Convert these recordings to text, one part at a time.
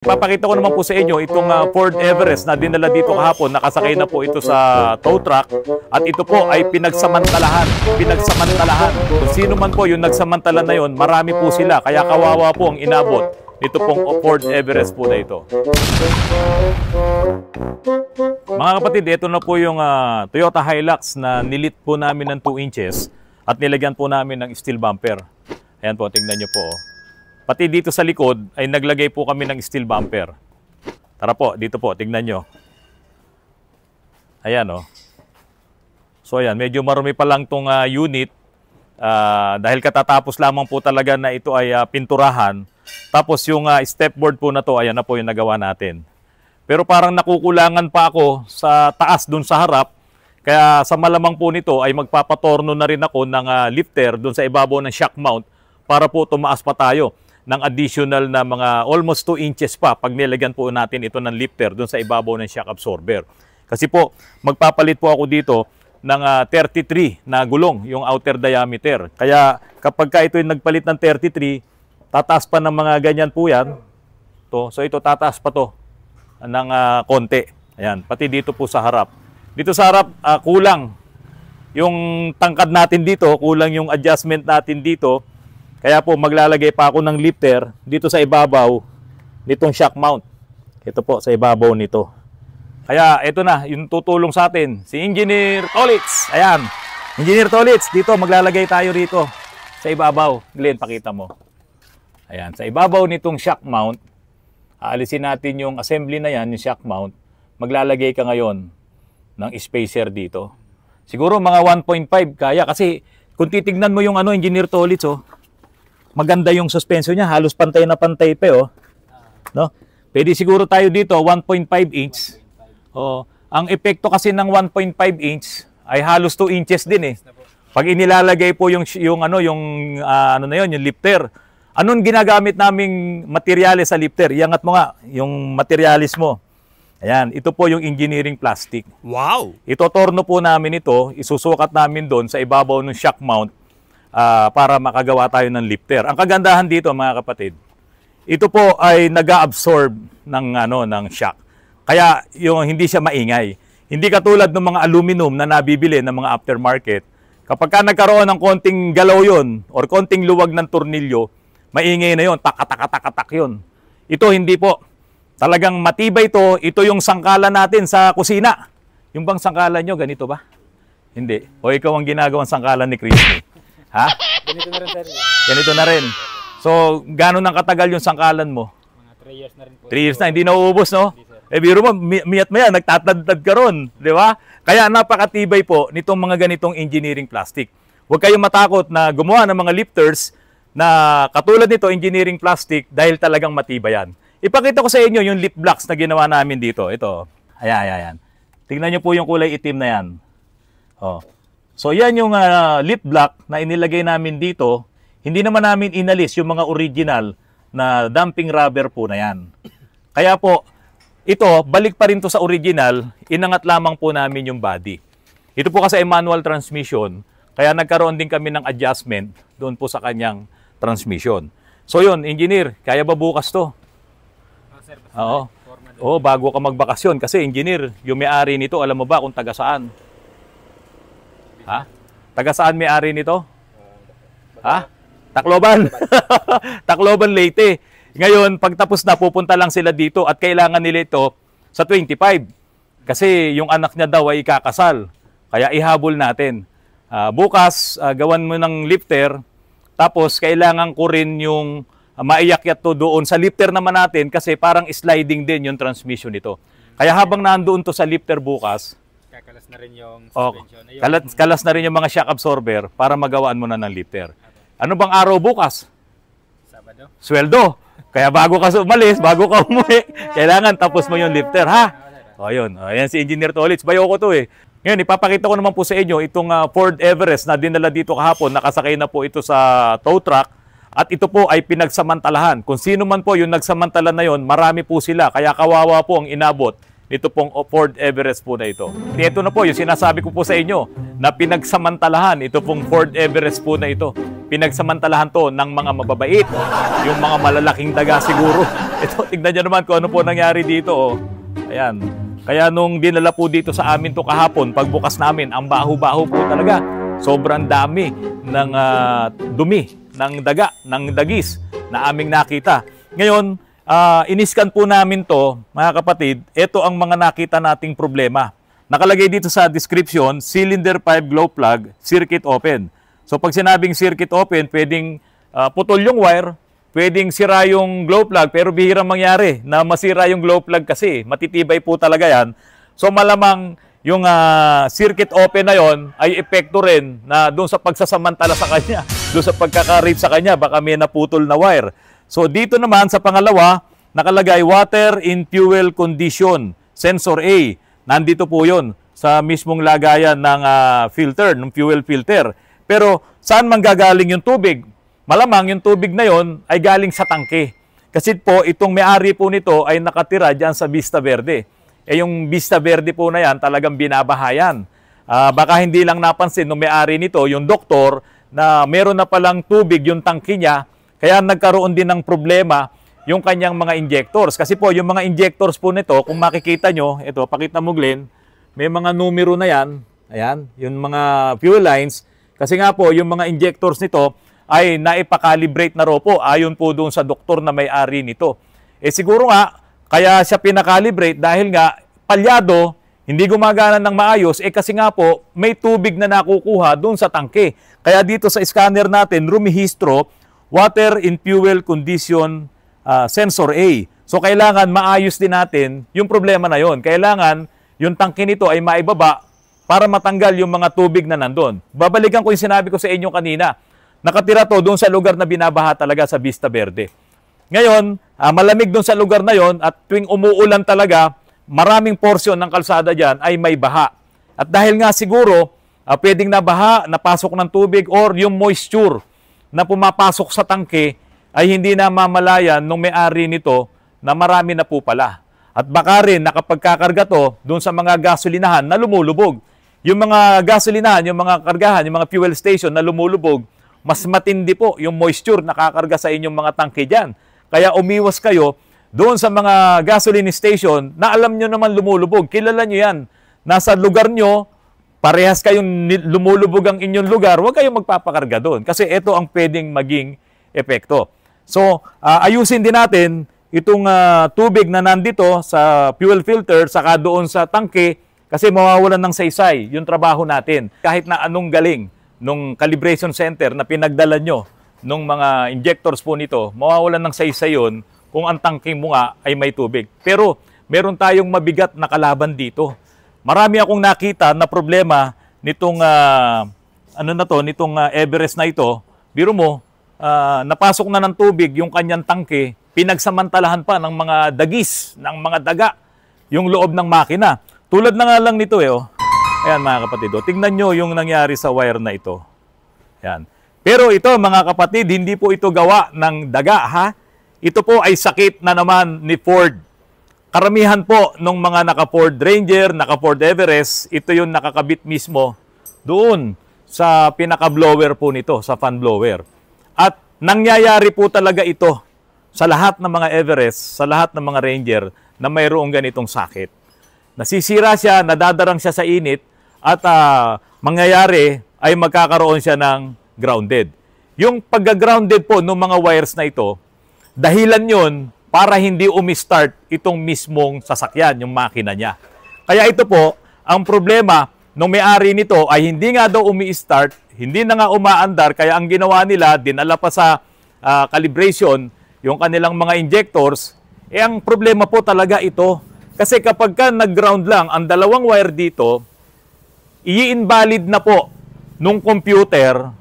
Papakita ko naman po sa inyo itong Ford Everest na dinala dito kahapon. Nakasakay na po ito sa tow truck at ito po ay pinagsamantalahan. Kung sino man po yung nagsamantala na yon, marami po sila. Kaya kawawa po ang inabot nito pong Ford Everest po na ito. Mga kapatid, ito na po yung Toyota Hilux na nilit po namin ng 2 inches at nilagyan po namin ng steel bumper. Ayan po, tingnan nyo po. Pati dito sa likod ay naglagay po kami ng steel bumper. Tara po, dito po, tingnan nyo. Ayan o. So ayan, medyo marumi pa lang itong unit. Dahil katatapos lamang po talaga na ito ay pinturahan. Tapos yung stepboard po na to, ayan na po yung nagawa natin. Pero parang nakukulangan pa ako sa taas dun sa harap. Kaya sa malamang po nito ay magpapatorno na rin ako ng lifter dun sa ibabaw ng shock mount para po tumaas pa tayo ng additional na mga almost 2 inches pa pag nilagyan po natin ito ng lifter dun sa ibabaw ng shock absorber. Kasi po, magpapalit po ako dito ng 33 na gulong, yung outer diameter. Kaya kapag ka ito yung nagpalit ng 33, tataas pa ng mga ganyan po yan. So ito tataas pa to ng konti. Ayan, pati dito po sa harap. Dito sa harap, kulang yung tangkad natin dito, kulang yung adjustment natin dito. Kaya po maglalagay pa ako ng lifter dito sa ibabaw nitong shock mount. Ito po sa ibabaw nito. Kaya ito na, yung tutulong sa atin, si Engineer Tolitz. Ayan, Engineer Tolitz, dito maglalagay tayo rito sa ibabaw. Glenn, pakita mo. Ayan, sa ibabaw nitong shock mount, aalisin natin yung assembly na yan, yung shock mount. Maglalagay ka ngayon ng spacer dito. Siguro mga 1.5 kaya kasi kung titignan mo yung Engineer Tolitz, maganda yung suspension niya, halos pantay na pantay pa, no? Pwede siguro tayo dito 1.5 inch. Ang epekto kasi ng 1.5 inch ay halos 2 inches din eh. Pag inilalagay po yung lifter. Anong ginagamit naming materyales sa lifter? Iangat mo nga yung materialis mo. Ayan, ito po yung engineering plastic. Wow! Itotorno po namin ito, isusukat namin doon sa ibabaw ng shock mount para makagawa tayo ng lifter. Ang kagandahan dito mga kapatid, ito po ay nag-absorb ng shock. Kaya yung hindi siya maingay. Hindi katulad ng mga aluminum na nabibili ng mga aftermarket. Kapag ka nagkaroon ng konting galaw yon or konting luwag ng tornilyo, maingay na yon, tak yun. Ito hindi po. Talagang matibay ito. Ito yung sangkalan natin sa kusina. Yung bang sangkalan nyo, ganito ba? Hindi. O ikaw ang ginagawang sangkalan ni Christy. Ha? Ganito na rin, sir. Ganito na rin. So, gano'n nang katagal yung sangkalan mo? Mga 3 years na rin po. 3 years na, hindi nauubos, no? Hindi, sir. Biro mo, miyat maya, nagtatadtad ka ron. Di ba? Kaya napakatibay po nitong mga ganitong engineering plastic. Huwag kayong matakot na gumawa ng mga lifters na katulad nito, engineering plastic, dahil talagang matibay yan. Ipakita ko sa inyo yung lip blocks na ginawa namin dito. Ito. Ayan. Tingnan nyo po yung kulay itim na yan. So yan yung lip block na inilagay namin dito. Hindi naman namin inalis yung mga original na dumping rubber po na yan. Kaya po, ito, balik pa rin to sa original, inangat lamang po namin yung body. Ito po kasi ay manual transmission, kaya nagkaroon din kami ng adjustment doon po sa kanyang transmission. So yun, engineer, kaya ba bukas to? Sir, Oo, bago ka magbakasyon. Kasi engineer, yung may-ari nito, alam mo ba kung taga saan? Ha? Taga saan may-ari nito? Ha? Tacloban. Tacloban, Leyte. Ngayon, pagtapos na, pupunta lang sila dito at kailangan nila ito sa 25. Kasi yung anak niya daw ay ikakasal. Kaya ihabol natin. Bukas, gawan mo ng lifter. Tapos, kailangan ko rin yung maiyakyat to doon sa lifter naman natin kasi parang sliding din yung transmission nito. Kaya habang nandoon to sa lifter bukas, kakalas na rin yung suspension. Kalas na rin yung mga shock absorber para magawaan mo na ng lifter. Ano bang araw bukas? Sabado. Sweldo. Kaya bago ka umalis, bago ka umuwi, kailangan tapos mo yung lifter, ha? O yun. Ayan si Engineer Tolitz. Bayo ko to eh. Ngayon, ipapakita ko naman po sa inyo itong Ford Everest na dinala dito kahapon. Nakasakay na po ito sa tow truck. At ito po ay pinagsamantalahan. Kung sino man po yung nagsamantala na yon, marami po sila. Kaya kawawa po ang inabot nito pong Ford Everest po na ito. Ito na po yung sinasabi ko po sa inyo na pinagsamantalahan ito pong Ford Everest po na ito. pinagsamantalahan to ng mga mababait, yung mga malalaking daga siguro. Ito, tignan nyo naman kung ano po nangyari dito. Oh. Ayan. Kaya nung dinala po dito sa amin to kahapon, pagbukas namin, ang baho-baho po talaga. Sobrang dami ng dumi, ng daga, ng dagis na aming nakita. Ngayon, iniskan po namin to, mga kapatid. Ito ang mga nakita nating problema. Nakalagay dito sa description, cylinder pipe glow plug, circuit open. So pag sinabing circuit open, pwedeng putol yung wire, pwedeng sira yung glow plug, pero bihirang mangyari na masira yung glow plug kasi matitibay po talaga yan. So malamang yung circuit open na yon ay epekto rin na doon sa pagsasamantala sa kanya, doon sa pagkakarip sa kanya, baka may naputol na wire. So dito naman sa pangalawa, nakalagay water in fuel condition, sensor A. Nandito po yun sa mismong lagayan ng filter, ng fuel filter. Pero saan manggagaling yung tubig? Malamang yung tubig na yon ay galing sa tangke. Kasi po itong may-ari po nito ay nakatira dyan sa Vista Verde. Yung Vista Verde po na yan talagang binabahayan. Baka hindi lang napansin nung may-ari nito, yung doktor, na meron na palang tubig yung tangke niya. Kaya nagkaroon din ng problema yung kanyang mga injectors. Kasi po, yung mga injectors po nito, kung makikita nyo, ito, pakita mo Glenn, may mga numero na yan. Ayan, yung mga fuel lines. Kasi nga po, yung mga injectors nito ay naipakalibrate na raw po ayon po doon sa doktor na may-ari nito. Siguro nga, kaya siya pinakalibrate dahil nga palyado, hindi gumagana ng maayos, kasi nga po, may tubig na nakukuha doon sa tangke. Kaya dito sa scanner natin, rumihistro, water in fuel condition sensor A. So, kailangan maayos din natin yung problema na yon. Kailangan yung tangke nito ay maibaba para matanggal yung mga tubig na nandun. Babalikan ko yung sinabi ko sa inyo kanina. Nakatira to doon sa lugar na binabaha talaga sa Vista Verde. Ngayon, malamig doon sa lugar na yon at tuwing umuulan talaga, maraming porsyon ng kalsada dyan ay may baha. At dahil nga siguro, pwedeng nabaha, napasok ng tubig or yung moisture na pumapasok sa tangke ay hindi na mamalayan nung may-ari nito na marami na po pala. At baka rin nakapagkakarga to doon sa mga gasolinahan na lumulubog. Yung mga gasolinahan, yung mga kargahan, yung mga fuel station na lumulubog, mas matindi po yung moisture na kakarga sa inyong mga tangke dyan. Kaya umiwas kayo doon sa mga gasoline station na alam nyo naman lumulubog. Kilala nyo yan. Nasa lugar nyo, parehas kayong lumulubog ang inyong lugar, huwag kayong magpapakarga doon. Kasi ito ang pwedeng maging epekto. So, ayusin din natin itong tubig na nandito sa fuel filter saka doon sa tangke kasi mawawalan ng saysay yung trabaho natin. Kahit na anong galing nung calibration center na pinagdala nyo nung mga injectors po nito, mawawalan ng saysay yun kung ang tangke mo nga ay may tubig. Pero meron tayong mabigat na kalaban dito. Marami akong nakita na problema nitong nitong Everest na ito. Biro mo, napasok na ng tubig yung kanyang tangke, pinagsamantalahan pa ng mga dagis, ng mga daga, yung loob ng makina. Tulad na nga lang nito oh. Ayan mga kapatid, tingnan nyo yung nangyari sa wire na ito. Ayan. Pero ito mga kapatid, hindi po ito gawa ng daga ha. Ito po ay sakit na naman ni Ford. Karamihan po ng mga naka-Ford Ranger, naka-Ford Everest, ito yung nakakabit mismo doon sa pinaka-blower po nito, sa fan blower. At nangyayari po talaga ito sa lahat ng mga Everest, sa lahat ng mga Ranger na mayroong ganitong sakit. Nasisira siya, nadadarang siya sa init at mangyayari ay magkakaroon siya ng grounded. Yung pagka-grounded po ng mga wires na ito, dahilan yon para hindi umi-start itong mismong sasakyan, yung makina niya. Kaya ito po, ang problema nung may-ari nito ay hindi nga daw umi-start, hindi na nga umaandar, kaya ang ginawa nila, dinala pa sa calibration, yung kanilang mga injectors, ang problema po talaga ito. Kasi kapag ka nag-ground lang, ang dalawang wire dito, i-invalid na po nung computer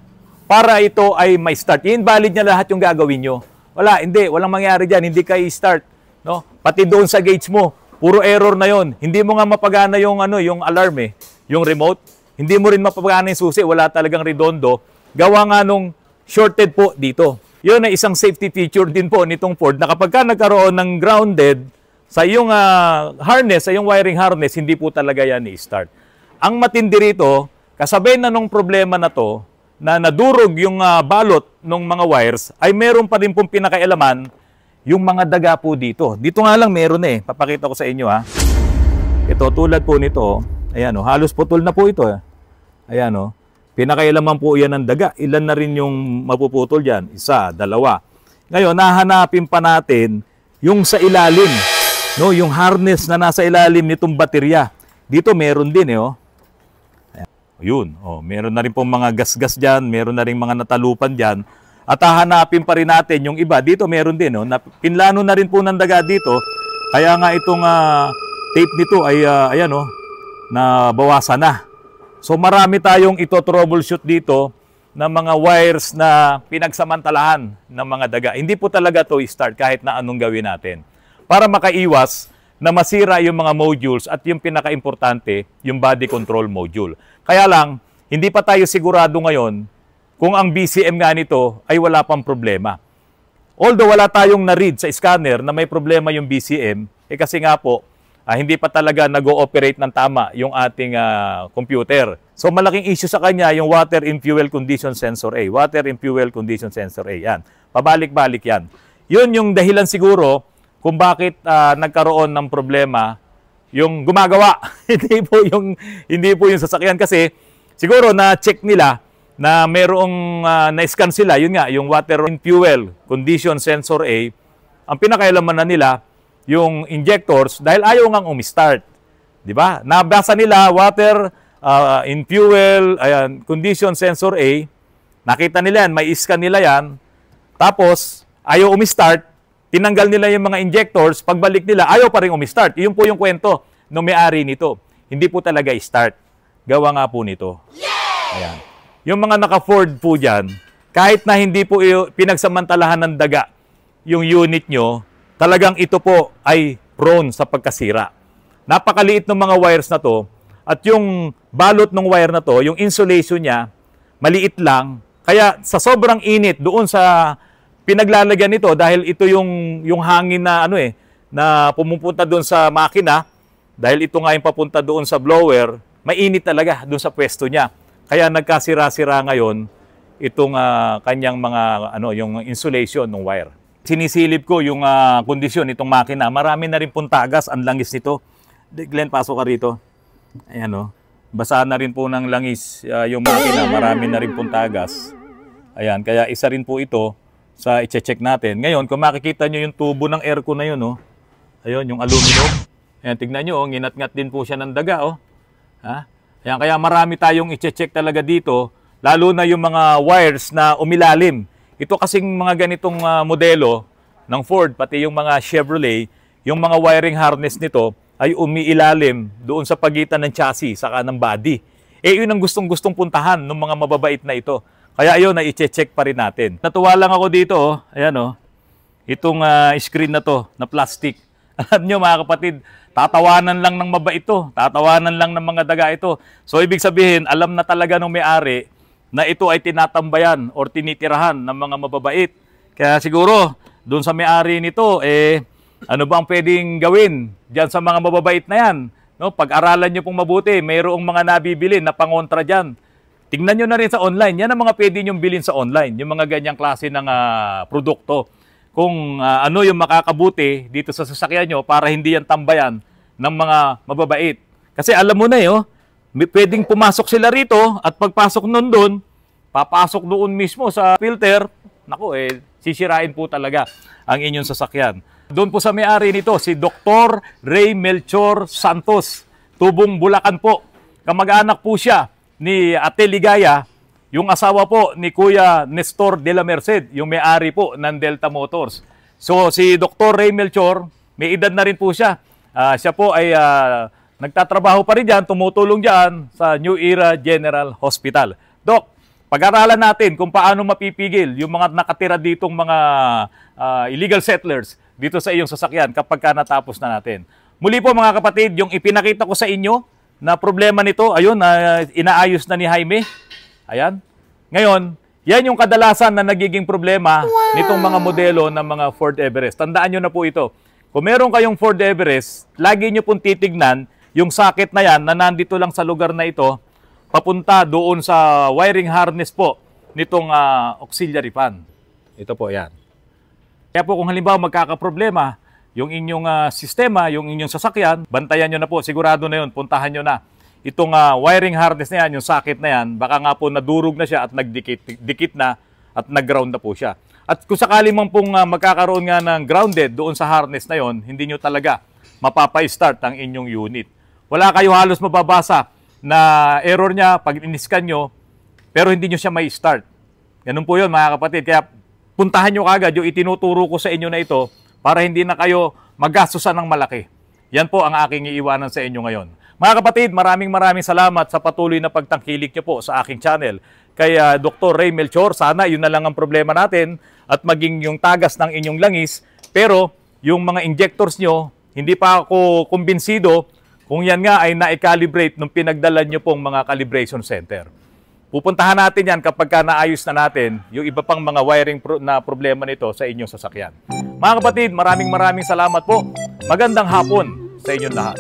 para ito ay may start. I-invalid niya lahat yung gagawin nyo. Wala, hindi, walang mangyari dyan, hindi kayo start. No? Pati doon sa gauge mo, puro error na yon. Hindi mo nga mapagana yung, yung alarm yung remote. Hindi mo rin mapapagana yung susi, wala talagang redondo. Gawa nga nung shorted po dito. Yun ay isang safety feature din po nitong Ford na kapag ka nagkaroon ng grounded sa iyong harness, sa iyong wiring harness, hindi po talaga yan i-start. Ang matindi rito, kasabay na nung problema na to, na nadurog yung balot ng mga wires, ay meron pa rin pong pinakailaman yung mga daga po dito. Dito nga lang meron eh. Papakita ko sa inyo ha. Ito, tulad po nito. Ayan o, halos putol na po ito. Ayan o. Pinakailaman po yan ng daga. Ilan na rin yung mapuputol dyan? Isa, dalawa. Ngayon, nahanapin pa natin yung sa ilalim. No, yung harness na nasa ilalim nitong baterya. Dito meron din eh. Oh. Yun, oh, meron na rin pong mga gas-gas dyan, meron na rin mga natalupan dyan. At hahanapin pa rin natin yung iba. Dito meron din, oh, pinlano na rin po ng daga dito. Kaya nga itong tape nito ay, ayan, oh, nabawasan na. So marami tayong ito troubleshoot dito ng mga wires na pinagsamantalahan ng mga daga. Hindi po talaga to start kahit na anong gawin natin. Para makaiwas na masira yung mga modules at yung pinaka-importante, yung body control module. Kaya lang, hindi pa tayo sigurado ngayon kung ang BCM nga nito ay wala pang problema. Although wala tayong na-read sa scanner na may problema yung BCM, kasi nga po, hindi pa talaga nag-ooperate ng tama yung ating computer. So malaking issue sa kanya yung water in fuel condition sensor A. Water in fuel condition sensor A. Yan. Pabalik-balik yan. Yun yung dahilan siguro kung bakit nagkaroon ng problema yung gumagawa. hindi po yung sasakyan kasi siguro na-check nila na merong na-scan sila, yun nga, yung water in fuel condition sensor A. Ang pinakailaman na nila yung injectors dahil ayaw ngang umistart. Di ba? Nabasa nila water in fuel condition sensor A. Nakita nila yan, may scan nila yan. Tapos ayaw umistart. Tinanggal nila yung mga injectors, pagbalik nila, ayaw pa rin umistart. Iyon po yung kwento ng may-ari nito. Hindi po talaga i-start. Gawa nga po nito. Ayan. Yung mga naka-Ford po dyan, kahit na hindi po pinagsamantalahan ng daga yung unit nyo, talagang ito po ay prone sa pagkasira. Napakaliit ng mga wires na to, at yung balot ng wire na to, yung insulation niya, maliit lang. Kaya sa sobrang init doon sa pinaglalagyan nito dahil ito yung hangin na na pumupunta doon sa makina dahil ito nga yung papunta doon sa blower, mainit talaga doon sa pwesto niya. Kaya nagkasira-sira ngayon itong kanyang mga yung insulation ng wire. Sinisilip ko yung kondisyon nitong makina. Marami na rin puntagas ang langis nito. Glenn, pasok ka rito. Ayan o. Basa na rin po ng langis yung makina. Marami na rin puntagas. Ayan, kaya isa rin po ito sa i-check natin. Ngayon, kung makikita nyo yung tubo ng aircon na yun, ayun, yung aluminum. Ayan, tignan nyo, nginat-ngat din po siya ng daga. Ayan, kaya marami tayong i-check talaga dito, lalo na yung mga wires na umilalim. Ito kasing mga ganitong modelo ng Ford, pati yung mga Chevrolet, yung mga wiring harness nito ay umiilalim doon sa pagitan ng chassis saka ng body. Yun ang gustong-gustong puntahan ng mga mababait na ito. Kaya ayun, na i-check pa rin natin. Natuwa lang ako dito, ayan itong screen na to, na plastic. Alam nyo mga kapatid, tatawanan lang ng mabait ito, tatawanan lang ng mga daga ito. So ibig sabihin, alam na talaga ng may-ari na ito ay tinatambayan or tinitirahan ng mga mababait. Kaya siguro, doon sa may-ari nito, ano ba ang pwedeng gawin dyan sa mga mababait na yan? No? Pag-aralan nyo pong mabuti, mayroong mga nabibili na pangontra dyan. Tingnan nyo na rin sa online. Yan ang mga pwede nyong bilhin sa online. Yung mga ganyang klase ng produkto. Kung ano yung makakabuti dito sa sasakyan nyo para hindi yan tambayan ng mga mababait. Kasi alam mo na pwedeng pumasok sila rito at pagpasok nun doon, papasok doon mismo sa filter, naku sisirain po talaga ang inyong sasakyan. Doon po sa may-ari nito, si Dr. Ray Melchor Santos. Tubong Bulacan po. Kamag-anak po siya ni Ate Ligaya, yung asawa po ni Kuya Nestor de la Merced, yung may-ari po ng Delta Motors. So si Dr. Ray Melchor, may edad na rin po siya. Siya po ay nagtatrabaho pa rin dyan, tumutulong dyan sa New Era General Hospital. Doc, pag-aralan natin kung paano mapipigil yung mga nakatira ditong mga illegal settlers dito sa iyong sasakyan kapag natapos na natin. Muli po mga kapatid, yung ipinakita ko sa inyo na problema nito, ayun, inaayos na ni Jaime. Ayan. Ngayon, yan yung kadalasan na nagiging problema nitong mga modelo ng mga Ford Everest. Tandaan nyo na po ito. Kung meron kayong Ford Everest, lagi nyo pong titignan yung socket na yan na nandito lang sa lugar na ito, papunta doon sa wiring harness po nitong auxiliary fan. Ito po yan. Kaya po kung halimbawa magkakaproblema yung inyong sistema, yung inyong sasakyan, bantayan nyo na po, sigurado na yun, puntahan nyo na. Itong wiring harness na yan, yung socket na yan, baka nga po nadurog na siya at nagdikit na at nag-ground na po siya. At kung sakali man pong magkakaroon nga ng grounded doon sa harness na yon, hindi nyo talaga mapapa-start ang inyong unit. Wala kayo halos mababasa na error niya pag in-scan nyo, pero hindi nyo siya may start. Ganun po yun mga kapatid. Kaya puntahan nyo kagad yung itinuturo ko sa inyo na ito para hindi na kayo magastusan ng malaki. Yan po ang aking iiwanan sa inyo ngayon. Mga kapatid, maraming salamat sa patuloy na pagtangkilik nyo po sa aking channel. Kay Dr. Ray Melchor, sana yun na lang ang problema natin at maging yung tagas ng inyong langis. Pero yung mga injectors nyo, hindi pa ako kumbinsido kung yan nga ay na-calibrate nung pinagdala nyo pong mga calibration center. Pupuntahan natin yan kapag naayos na natin yung iba pang mga wiring na problema nito sa inyong sasakyan. Mga kapatid, maraming salamat po. Magandang hapon sa inyong lahat.